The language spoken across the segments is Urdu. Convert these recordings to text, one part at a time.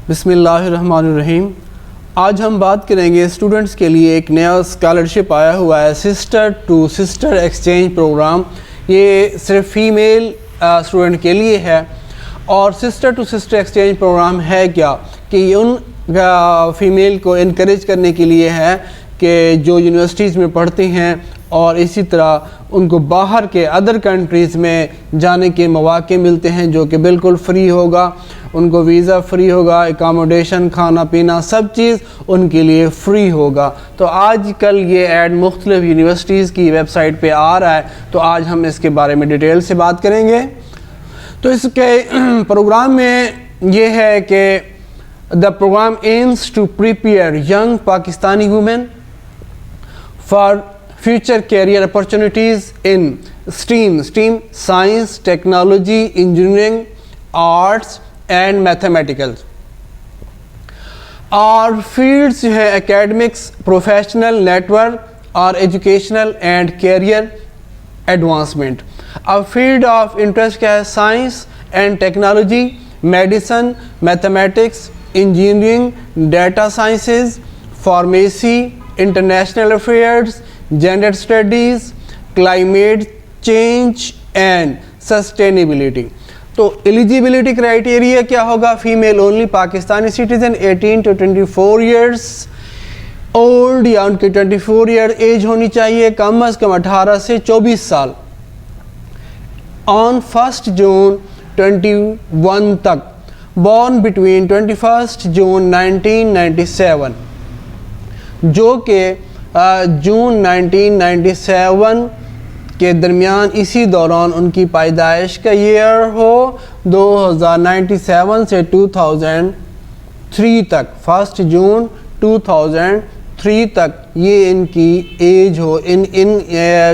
بسم اللہ الرحمن الرحیم. آج ہم بات کریں گے اسٹوڈنٹس کے لیے ایک نیا اسکالرشپ آیا ہوا ہے، sister to sister exchange program. یہ صرف فیمیل اسٹوڈنٹ کے لیے ہے. اور sister to sister exchange program ہے کیا کہ یہ ان فیمیل کو انکریج کرنے کے لیے ہے کہ جو یونیورسٹیز میں پڑھتے ہیں اور اسی طرح ان کو باہر کے ادر کنٹریز میں جانے کے مواقع ملتے ہیں جو کہ بالکل فری ہوگا. ان کو ویزا فری ہوگا، اکاموڈیشن، کھانا پینا سب چیز ان کے لیے فری ہوگا. تو آج کل یہ ایڈ مختلف یونیورسٹیز کی ویب سائٹ پہ آ رہا ہے، تو آج ہم اس کے بارے میں ڈیٹیل سے بات کریں گے. تو اس کے پروگرام میں یہ ہے کہ the program aims to prepare young Pakistani women for future career opportunities in STEAM, science, technology, engineering, arts and mathematics. اور فیلڈس جو ہے اکیڈمکس، پروفیشنل، نیٹورک اور ایجوکیشنل اینڈ کیریئر ایڈوانسمنٹ. اب فیلڈ آف انٹرسٹ کیا ہے؟ Science and technology, medicine, mathematics, engineering, data sciences, pharmacy, international affairs, gender studies, climate change and sustainability. تو ایلیجیبلٹی کرائیٹیریا کیا ہوگا؟ Female only, Pakistani citizen 18 to 24 years old, یا ان کی 24 ایئر ایج ہونی چاہیے، کم از کم 18 سے 24 سال. آن 1 جون 21 تک، born between 21 جون 1997، جو کہ جون 1997 کے درمیان اسی دوران ان کی پیدائش کا ایئر ہو. 1997 سے 2003 تک، 1 جون 2003 تک یہ ان کی ایج ہو. ان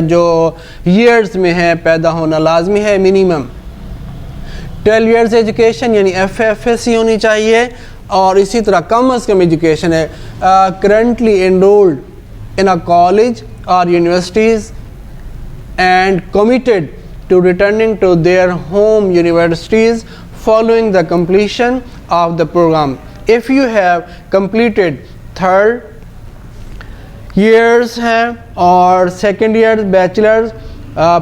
جو ایئرز میں ہے پیدا ہونا لازمی ہے منیمم. 12 ایئرز ایجوکیشن یعنی FFSC ہونی چاہیے، اور اسی طرح کم از کم ایجوکیشن ہے currently enrolled in a college or universities and committed to returning to their home universities following the completion of the program. If you have completed 3rd years or 2nd year bachelor's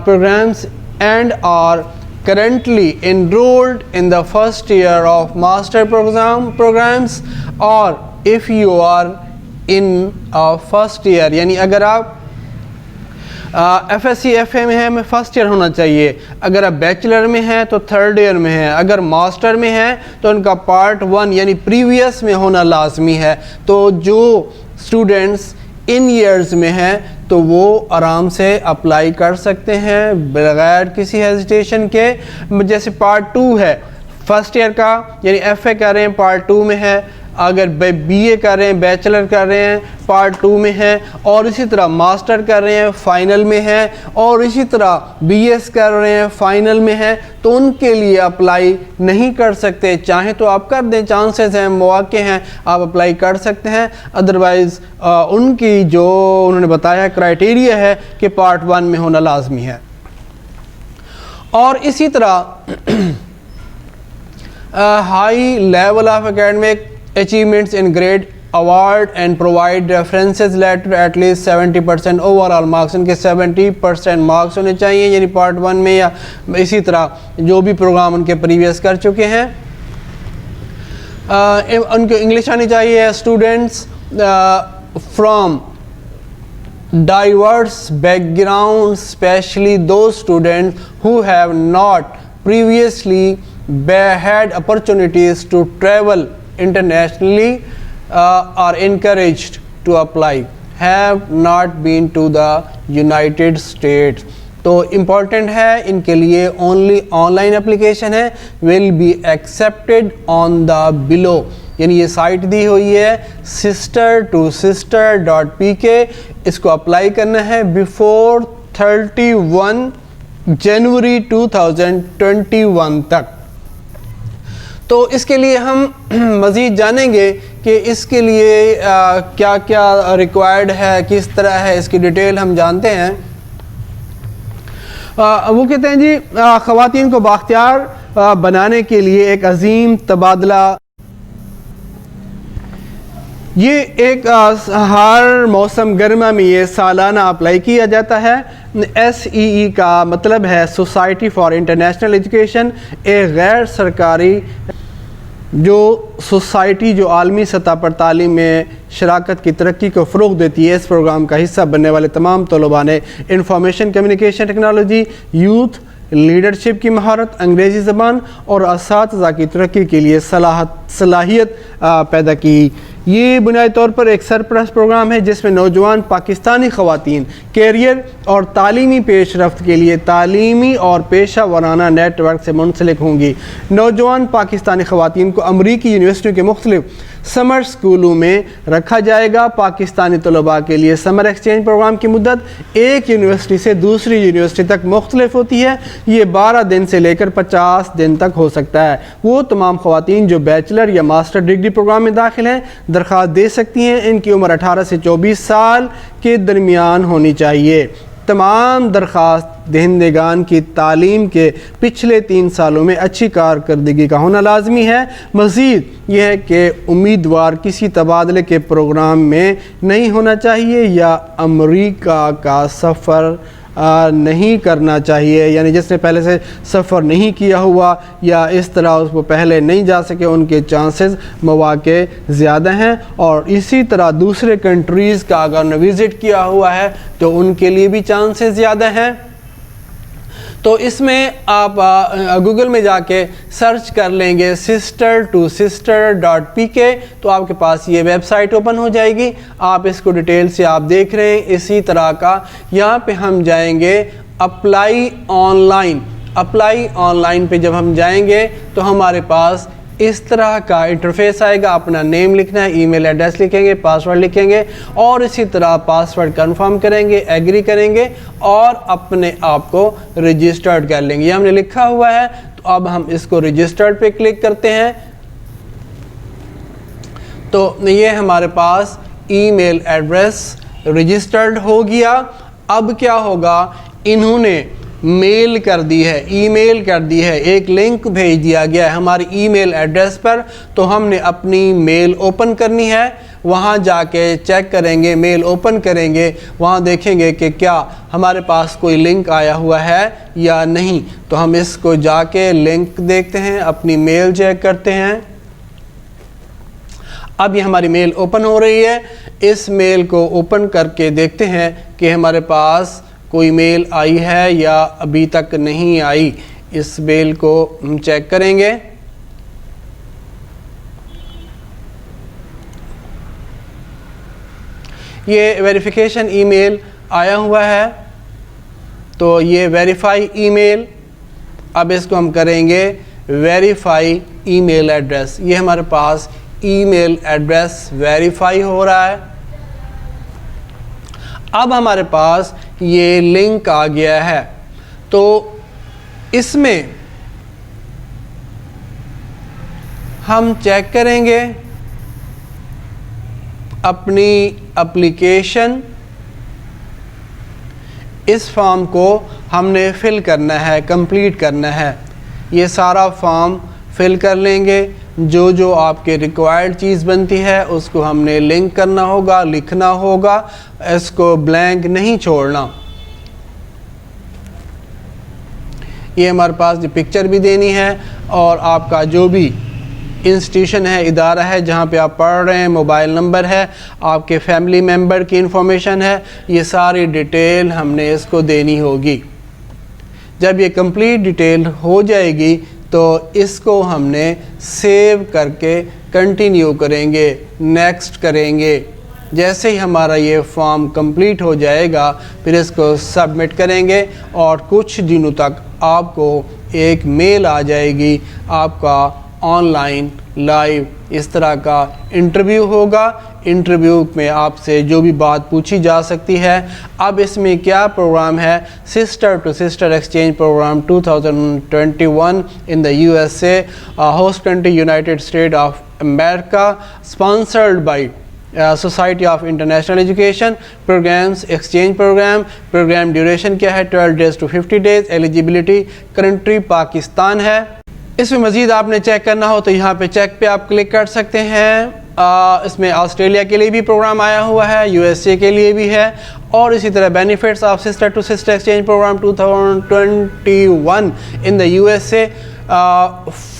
programs and are currently enrolled in the 1st year of master programs, or if you are in first year، یعنی اگر آپ FSC FA میں ہیں میں 1st ایئر ہونا چاہیے، اگر آپ بیچلر میں ہیں تو 3rd ایئر میں ہیں، اگر ماسٹر میں ہیں تو ان کا پارٹ 1 یعنی پریویس میں ہونا لازمی ہے. تو جو اسٹوڈنٹس ان ایئرز میں ہیں تو وہ آرام سے اپلائی کر سکتے ہیں بغیر کسی ہیزیٹیشن کے. جیسے پارٹ 2 ہے 1st ایئر کا، یعنی FA کر رہے ہیں پارٹ 2 میں ہے، اگر BA کر رہے ہیں، بیچلر کر رہے ہیں پارٹ 2 میں ہیں، اور اسی طرح ماسٹر کر رہے ہیں فائنل میں ہیں، اور اسی طرح BS کر رہے ہیں فائنل میں ہیں، تو ان کے لیے اپلائی نہیں کر سکتے. چاہیں تو آپ کر دیں، چانسز ہیں، مواقع ہیں، آپ اپلائی کر سکتے ہیں. ادروائز ان کی جو انہوں نے بتایا کرائیٹیریا ہے کہ پارٹ 1 میں ہونا لازمی ہے. اور اسی طرح high level of academic achievements in grade award and provide references letter at least 70% overall marks. ان کے 70% مارکس ہونے چاہیے، یعنی پارٹ 1 میں یا اسی طرح جو بھی پروگرام ان کے پریویس کر چکے ہیں. ان کو انگلش آنی چاہیے. Students from diverse backgrounds, especially those students who have not previously had opportunities to travel internationally are encouraged to apply, have not been to the United States. تو امپورٹنٹ ہے ان کے لیے اونلی آن لائن اپلیکیشن ہے، will be accepted on the below. یعنی یہ سائٹ دی ہوئی ہے sister2sister.pk. اس کو اپلائی کرنا ہے before 31 جنوری 2021 تک. تو اس کے لیے ہم مزید جانیں گے کہ اس کے لیے کیا کیا ریکوائرڈ ہے، کس طرح ہے، اس کی ڈیٹیل ہم جانتے ہیں. وہ کہتے ہیں جی خواتین کو بااختیار بنانے کے لیے ایک عظیم تبادلہ یہ ایک ہر موسم گرما میں یہ سالانہ اپلائی کیا جاتا ہے۔ SEE کا مطلب ہے سوسائٹی فار انٹرنیشنل ایجوکیشن، ایک غیر سرکاری جو سوسائٹی جو عالمی سطح پر تعلیم میں شراکت کی ترقی کو فروغ دیتی ہے۔ اس پروگرام کا حصہ بننے والے تمام طلباء نے information communication technology, youth leadership کی مہارت، انگریزی زبان اور اساتذہ کی ترقی کے لیے صلاحیت پیدا کی۔ یہ بنیادی طور پر ایک سرپرست پروگرام ہے جس میں نوجوان پاکستانی خواتین کیریئر اور تعلیمی پیش رفت کے لیے تعلیمی اور پیشہ ورانہ نیٹ ورک سے منسلک ہوں گی۔ نوجوان پاکستانی خواتین کو امریکی یونیورسٹیوں کے مختلف سمر سکولوں میں رکھا جائے گا۔ پاکستانی طلباء کے لیے سمر ایکسچینج پروگرام کی مدت ایک یونیورسٹی سے دوسری یونیورسٹی تک مختلف ہوتی ہے۔ یہ 12 دن سے لے کر 50 دن تک ہو سکتا ہے۔ وہ تمام خواتین جو بیچلر یا ماسٹر ڈگری پروگرام میں داخل ہیں درخواست دے سکتی ہیں۔ ان کی عمر 18 سے 24 سال کے درمیان ہونی چاہیے۔ تمام درخواست دہندگان کی تعلیم کے پچھلے 3 سالوں میں اچھی کارکردگی کا ہونا لازمی ہے۔ مزید یہ ہے کہ امیدوار کسی تبادلے کے پروگرام میں نہیں ہونا چاہیے یا امریکہ کا سفر نہیں کرنا چاہیے، یعنی جس نے پہلے سے سفر نہیں کیا ہوا یا اس طرح اس کو پہلے نہیں جا سکے، ان کے چانسز مواقع زیادہ ہیں۔ اور اسی طرح دوسرے کنٹریز کا اگر انہوں نے وزٹ کیا ہوا ہے تو ان کے لیے بھی چانسز زیادہ ہیں۔ تو اس میں آپ گوگل میں جا کے سرچ کر لیں گے sister2sister.pk تو آپ کے پاس یہ ویب سائٹ اوپن ہو جائے گی۔ آپ اس کو ڈیٹیل سے آپ دیکھ رہے ہیں اسی طرح کا۔ یہاں پہ ہم جائیں گے اپلائی آن لائن پہ جب ہم جائیں گے تو ہمارے پاس اس طرح کا انٹرفیس آئے گا۔ اپنا نیم لکھنا ہے، ای میل ایڈریس لکھیں گے، پاسورڈ لکھیں گے اور اسی طرح پاسورڈ کنفرم کریں گے، ایگری کریں گے اور اپنے آپ کو رجسٹرڈ کر لیں گے۔ یہ ہم نے لکھا ہوا ہے تو اب ہم اس کو رجسٹرڈ پہ کلک کرتے ہیں تو یہ ہمارے پاس ای میل ایڈریس رجسٹرڈ ہو گیا۔ اب کیا ہوگا، انہوں نے میل کر دی ہے، ای میل کر دی ہے، ایک لنک بھیج دیا گیا ہے ہماری ای میل ایڈریس پر، تو ہم نے اپنی میل اوپن کرنی ہے۔ وہاں جا کے چیک کریں گے، میل اوپن کریں گے، وہاں دیکھیں گے کہ کیا ہمارے پاس کوئی لنک آیا ہوا ہے یا نہیں۔ تو ہم اس کو جا کے لنک دیکھتے ہیں، اپنی میل چیک کرتے ہیں۔ اب یہ ہماری میل اوپن ہو رہی ہے۔ اس میل کو اوپن کر کے دیکھتے ہیں کہ ہمارے پاس کوئی میل آئی ہے یا ابھی تک نہیں آئی۔ اس میل کو ہم چیک کریں گے۔ یہ ویریفیکیشن ای میل آیا ہوا ہے تو یہ ویریفائی ای میل، اب اس کو ہم کریں گے ویریفائی ای میل ایڈریس۔ یہ ہمارے پاس ای میل ایڈریس ویریفائی ہو رہا ہے۔ اب ہمارے پاس یہ لنک آ گیا ہے تو اس میں ہم چیک کریں گے اپنی اپلیکیشن۔ اس فارم کو ہم نے فل کرنا ہے، کمپلیٹ کرنا ہے۔ یہ سارا فارم فل کر لیں گے، جو آپ کے ریکوائرڈ چیز بنتی ہے اس کو ہم نے لنک کرنا ہوگا، لکھنا ہوگا، اس کو بلینک نہیں چھوڑنا۔ یہ ہمارے پاس پکچر بھی دینی ہے اور آپ کا جو بھی انسٹیٹیوشن ہے، ادارہ ہے جہاں پہ آپ پڑھ رہے ہیں، موبائل نمبر ہے، آپ کے فیملی ممبر کی انفارمیشن ہے، یہ ساری ڈیٹیل ہم نے اس کو دینی ہوگی۔ جب یہ کمپلیٹ ڈیٹیل ہو جائے گی تو اس کو ہم نے سیو کر کے کنٹینیو کریں گے، نیکسٹ کریں گے۔ جیسے ہی ہمارا یہ فارم کمپلیٹ ہو جائے گا پھر اس کو سبمٹ کریں گے اور کچھ دنوں تک آپ کو ایک میل آ جائے گی، آپ کا آن لائن لائیو اس طرح کا انٹرویو ہوگا۔ انٹرویو میں آپ سے جو بھی بات پوچھی جا سکتی ہے۔ اب اس میں کیا پروگرام ہے، sister to sister exchange program 2021 in the USA، host country united state of America, sponsored by society of international education. Programs exchange program duration کیا ہے، 12 days to 50 days۔ Eligibility country Pakistan ہے۔ اس میں مزید آپ نے چیک کرنا ہو تو یہاں پہ چیک پہ آپ کلک کر سکتے ہیں اس میں آسٹریلیا کے لیے بھی پروگرام آیا ہوا ہے, یو ایس اے کے لیے بھی ہے, اور اسی طرح benefits of sister to sister exchange program 2021 in the U S A,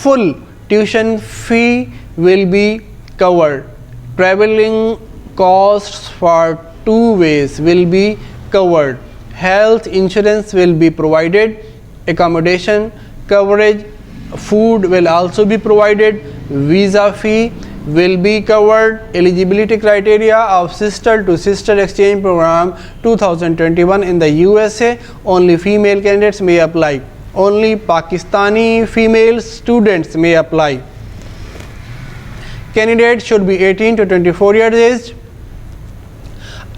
full tuition fee will be covered, traveling costs for 2 ways will be covered, health insurance will be provided, accommodation coverage, food will also be provided, visa fee will be covered. Eligibility criteria of sister to sister exchange program 2021 in the USA, only female candidates may apply, only Pakistani female students may apply. Candidate should be 18 to 24 years age.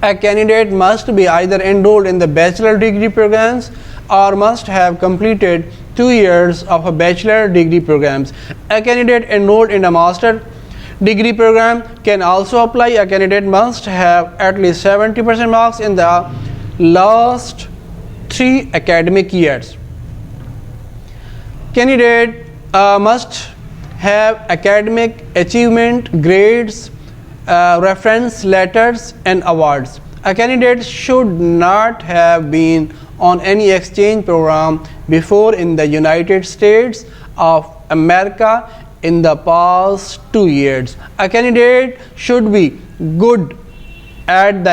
A candidate must be either enrolled in the bachelor degree programs or must have completed 2 years of a bachelor degree programs. A candidate enrolled in a master degree program can also apply. A candidate must have at least 70% marks in the last 3 academic years. Candidate must have academic achievement grades, reference letters and awards. A candidate should not have been on any exchange program before in the United States of America in the past 2 years. A candidate should be good at the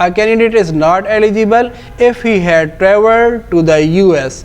A candidate is not eligible if he had traveled to the US,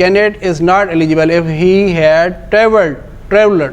candidate is not eligible if he had traveled.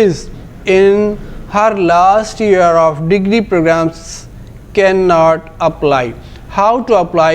is in her last year of degree programs cannot apply. How to apply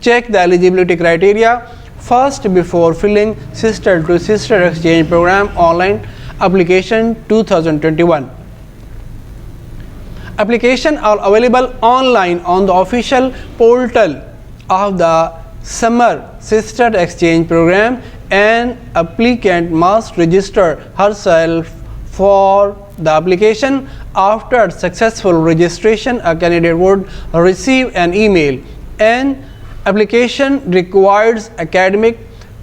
check the eligibility criteria first before filling sister to sister exchange program online application 2021. Application are available online on the official portal of the summer sister exchange program. An applicant must register herself for the application. After successful registration, a candidate would receive an email. An application requires academic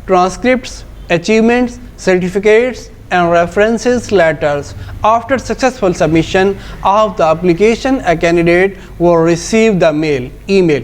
transcripts, achievements, certificates and references letters. After successful submission of the application, a candidate will receive the email,